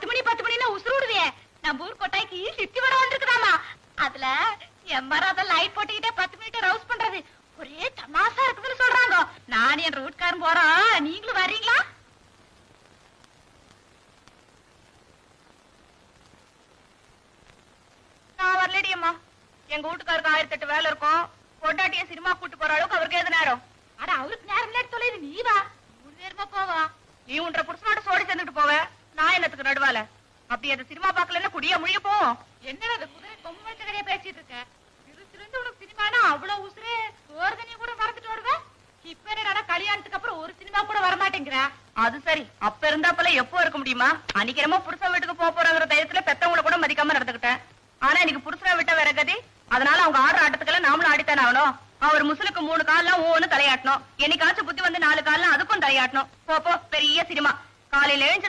10 மணினா உசுருடுவே. நம்ம ஊர் கொட்டாய்க்கு சித்தி வட வந்திருக்குதாமா. அதுல எம்மராத லைட் போட்டுக்கிட்டே 10 மினிட் ரவுஸ் பண்றது ஒரே தமாசா இருக்குதுன்னு சொல்றாங்க. நான் என் ரூட்காரன் போறோம், நீங்களும் வர்றீங்களா? நான் வரலடி அம்மா. எங்க வீட்டுக்காருக்கு 1008 வேலை இருக்கும். பொண்டாட்டிய சினிமா கூட்டு போற அளவுக்கு அவருக்கு எது நேரம்? அட அவருக்கு நேரம் இல்ல சொல்லிடு, நீ வா. 3 நேரமா போவா. நீ உன்ற புருஷனோட சோடி சேர்ந்துட்டு போவ, நான் என்னத்துக்கு நடுவால? அப்படி அந்த சினிமா பாக்கலன்னா குடிய முழிய போவோம். என்னடா அது குதிரை கொம்பு வச்ச கதையா பேசிட்டு இருக்க? திருச்சிலிருந்து உனக்கு சினிமானா அவ்வளவு உசுரே, சோர்தனிய கூட மறந்துட்டு வருவ. இப்ப என்னடா கல்யாணத்துக்கு அப்புறம் ஒரு சினிமா கூட வரமாட்டேங்கிற? அது சரி, அப்ப இருந்தாப்பல எப்போ இருக்க முடியுமா? அன்னைக்கு புருஷன் வீட்டுக்கு போறங்கிற தைரியத்துல பெத்தவங்களை கூட மதிக்காம நடந்துக்கிட்டேன். ஆனா இன்னைக்கு புருஷனை விட்ட வேற கதி. அதனால அவங்க ஆடுற ஆட்டத்துக்கெல்லாம் நாமளும் ஆடித்தானே ஆகணும். அவர் முசலுக்கு 3 கால்லாம் ஒவ்வொன்னு தலையாட்டணும். என்னைக்காச்சும் புத்தி வந்து 4 கால்லாம் அதுக்கும் தலையாட்டணும். போ பெரிய சினிமா. காலையில எழுந்து